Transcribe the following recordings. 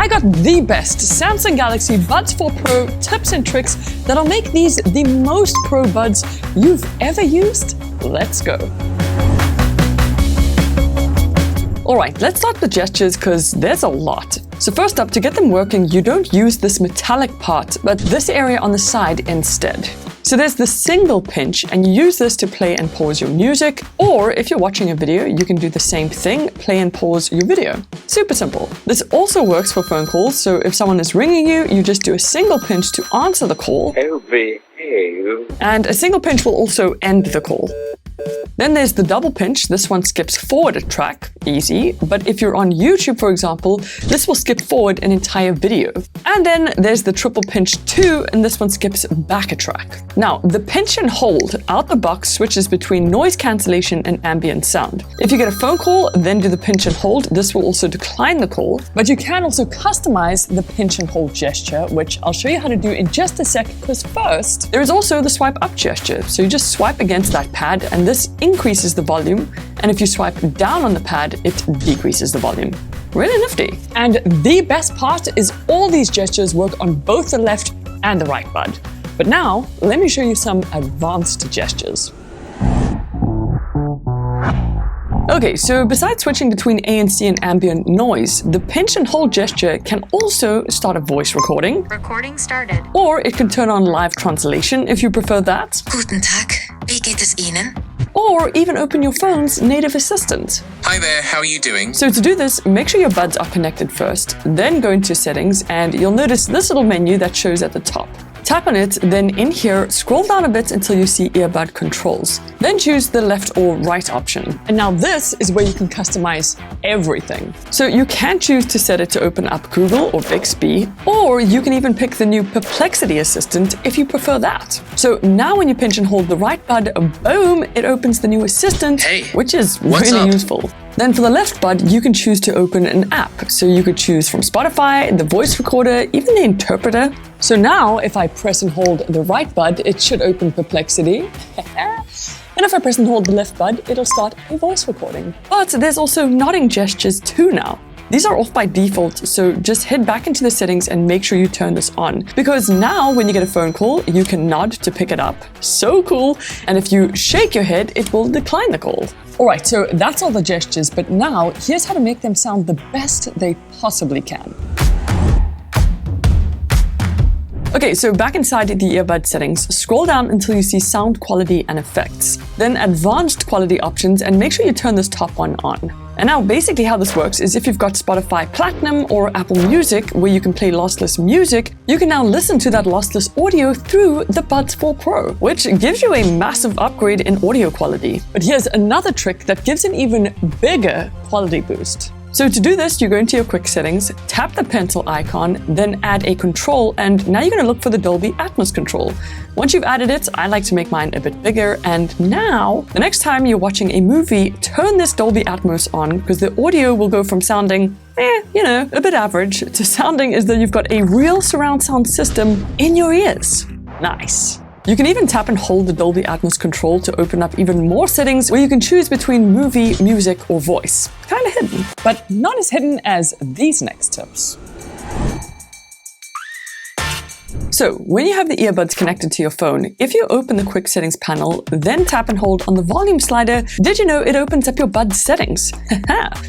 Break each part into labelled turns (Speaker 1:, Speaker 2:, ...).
Speaker 1: I got the best Samsung Galaxy Buds 4 Pro tips and tricks that'll make these the most pro buds you've ever used. Let's go. Alright, let's start with gestures because there's a lot. So first up, to get them working, you don't use this metallic part, but this area on the side instead. So there's the single pinch, and you use this to play and pause your music, or if you're watching a video, you can do the same thing, play and pause your video. Super simple. This also works for phone calls, so if someone is ringing you, you just do a single pinch to answer the call, and a single pinch will also end the call. Then there's the double pinch. This one skips forward a track, easy, but if you're on YouTube, for example, this will skip forward an entire video. And then there's the triple pinch too, and this one skips back a track. Now, the pinch and hold out the box switches between noise cancellation and ambient sound. If you get a phone call, then do the pinch and hold. This will also decline the call, but you can also customize the pinch and hold gesture, which I'll show you how to do in just a sec, because first, there is also the swipe up gesture. So you just swipe against that pad, and this increases the volume, and if you swipe down on the pad, it decreases the volume. Really nifty. And the best part is all these gestures work on both the left and the right bud. But now, let me show you some advanced gestures. Okay, so besides switching between ANC and ambient noise, the pinch and hold gesture can also start a voice recording.
Speaker 2: Recording started.
Speaker 1: Or it can turn on live translation if you prefer that.
Speaker 2: Guten Tag, wie geht es Ihnen?
Speaker 1: Or even open your phone's native assistant.
Speaker 3: Hi there, how are you doing?
Speaker 1: So to do this, make sure your buds are connected first, then go into settings, and you'll notice this little menu that shows at the top. Tap on it, then in here, scroll down a bit until you see earbud controls. Then choose the left or right option. And now this is where you can customize everything. So you can choose to set it to open up Google or Bixby, or you can even pick the new Perplexity Assistant if you prefer that. So now when you pinch and hold the right bud, boom, it opens the new assistant, which is really useful. Then for the left bud, you can choose to open an app. So you could choose from Spotify, the voice recorder, even the interpreter. So now if I press and hold the right bud, it should open Perplexity. And if I press and hold the left bud, it'll start a voice recording. But there's also nodding gestures too now. These are off by default, so just head back into the settings and make sure you turn this on. Because now when you get a phone call, you can nod to pick it up. So cool. And if you shake your head, it will decline the call. Alright, so that's all the gestures, but now here's how to make them sound the best they possibly can. Okay, so back inside the earbud settings, scroll down until you see sound quality and effects. Then advanced quality options, and make sure you turn this top one on. And now basically how this works is if you've got Spotify Platinum or Apple Music where you can play lossless music, you can now listen to that lossless audio through the Buds 4 Pro, which gives you a massive upgrade in audio quality. But here's another trick that gives an even bigger quality boost. So to do this, you go into your quick settings, tap the pencil icon, then add a control, and now you're going to look for the Dolby Atmos control. Once you've added it, I like to make mine a bit bigger, and now, the next time you're watching a movie, turn this Dolby Atmos on, because the audio will go from sounding, a bit average, to sounding as though you've got a real surround sound system in your ears. Nice. You can even tap and hold the Dolby Atmos control to open up even more settings where you can choose between movie, music, or voice. Kinda hidden, but not as hidden as these next tips. So, when you have the earbuds connected to your phone, if you open the quick settings panel, then tap and hold on the volume slider, did you know it opens up your buds settings?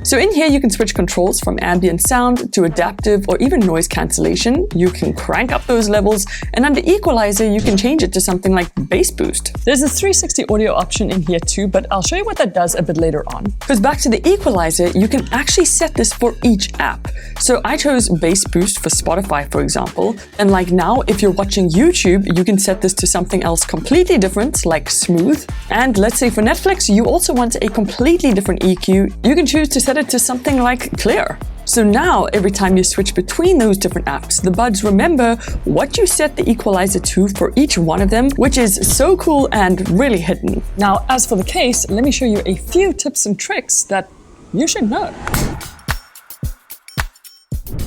Speaker 1: So in here you can switch controls from ambient sound to adaptive or even noise cancellation. You can crank up those levels, and under equalizer you can change it to something like bass boost. There's a 360 audio option in here too, but I'll show you what that does a bit later on. Because back to the equalizer, you can actually set this for each app. So I chose bass boost for Spotify, for example, and like now, if you're watching YouTube, you can set this to something else completely different, like smooth. And let's say for Netflix, you also want a completely different EQ, you can choose to set it to something like clear. So now, every time you switch between those different apps, the buds remember what you set the equalizer to for each one of them, which is so cool and really hidden. Now, as for the case, let me show you a few tips and tricks that you should know.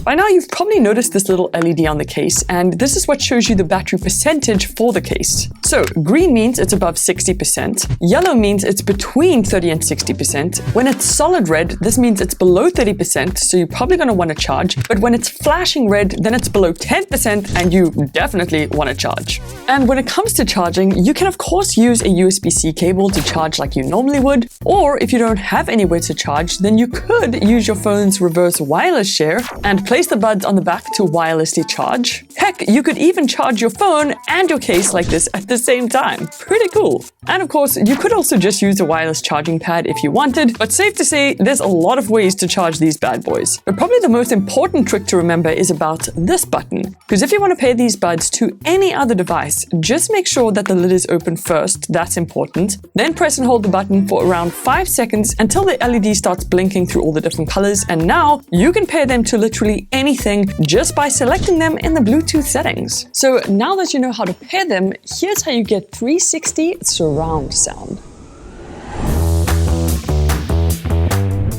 Speaker 1: By now you've probably noticed this little LED on the case, and this is what shows you the battery percentage for the case. So green means it's above 60%, yellow means it's between 30 and 60%. When it's solid red, this means it's below 30%, so you're probably going to want to charge, but when it's flashing red, then it's below 10% and you definitely want to charge. And when it comes to charging, you can of course use a USB-C cable to charge like you normally would, or if you don't have anywhere to charge, then you could use your phone's reverse wireless share and place the buds on the back to wirelessly charge. Heck, you could even charge your phone and your case like this at the same time. Pretty cool. And of course, you could also just use a wireless charging pad if you wanted, but safe to say, there's a lot of ways to charge these bad boys. But probably the most important trick to remember is about this button, because if you want to pair these buds to any other device, just make sure that the lid is open first. That's important. Then press and hold the button for around 5 seconds until the LED starts blinking through all the different colors, and now you can pair them to literally anything just by selecting them in the Bluetooth settings. So now that you know how to pair them, here's how you get 360 surround sound.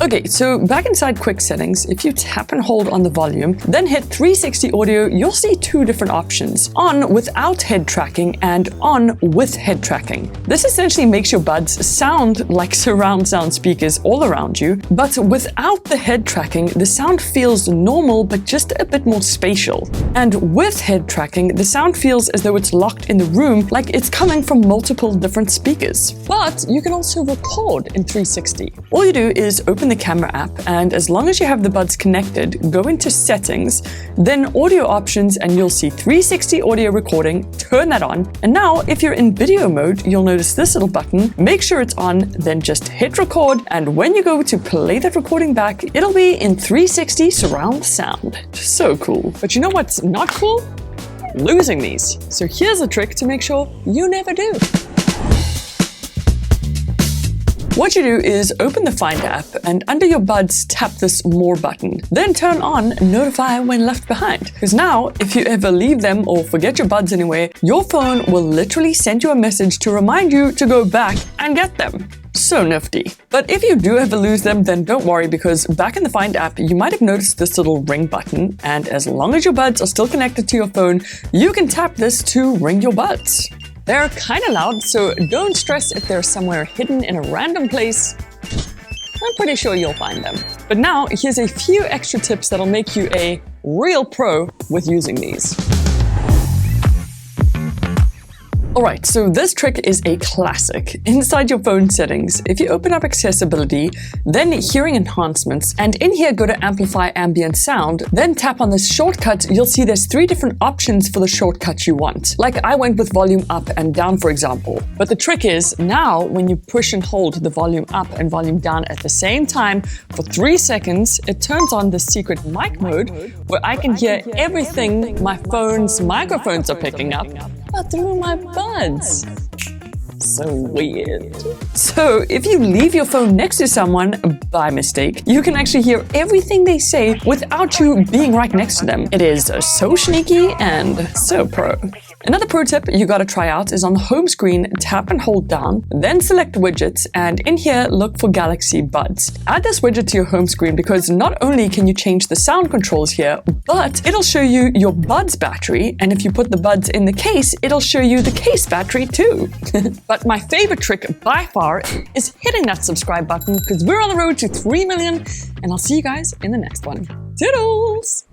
Speaker 1: Okay, so back inside Quick Settings, if you tap and hold on the volume, then hit 360 audio, you'll see two different options: on without head tracking and on with head tracking. This essentially makes your buds sound like surround sound speakers all around you, but without the head tracking, the sound feels normal but just a bit more spatial. And with head tracking, the sound feels as though it's locked in the room, like it's coming from multiple different speakers. But you can also record in 360. All you do is open the camera app, and as long as you have the buds connected, go into settings, then audio options, and you'll see 360 audio recording. Turn that on, and now if you're in video mode, you'll notice this little button. Make sure it's on, then just hit record, and when you go to play that recording back, it'll be in 360 surround sound. So cool. But you know what's not cool? Losing these. So here's a trick to make sure you never do. What you do is open the Find app, and under your buds, tap this More button. Then turn on Notify when left behind. Because now, if you ever leave them or forget your buds anywhere, your phone will literally send you a message to remind you to go back and get them. So nifty. But if you do ever lose them, then don't worry, because back in the Find app, you might have noticed this little ring button, and as long as your buds are still connected to your phone, you can tap this to ring your buds. They're kind of loud, so don't stress if they're somewhere hidden in a random place. I'm pretty sure you'll find them. But now, here's a few extra tips that'll make you a real pro with using these. Alright, so this trick is a classic. Inside your phone settings, if you open up accessibility, then hearing enhancements, and in here go to amplify ambient sound, then tap on this shortcut, you'll see there's 3 different options for the shortcut you want. Like I went with volume up and down, for example. But the trick is, now when you push and hold the volume up and volume down at the same time for 3 seconds, it turns on the secret mic mode, where I can hear everything my phone's microphones are picking up, but through my buds. So weird. So if you leave your phone next to someone by mistake, you can actually hear everything they say without you being right next to them. It is so sneaky and so pro. Another pro tip you gotta try out is on the home screen, tap and hold down, then select widgets, and in here look for Galaxy Buds. Add this widget to your home screen because not only can you change the sound controls here, but it'll show you your buds battery, and if you put the buds in the case, it'll show you the case battery too. But my favorite trick by far is hitting that subscribe button, because we're on the road to 3 million, and I'll see you guys in the next one. Toodles!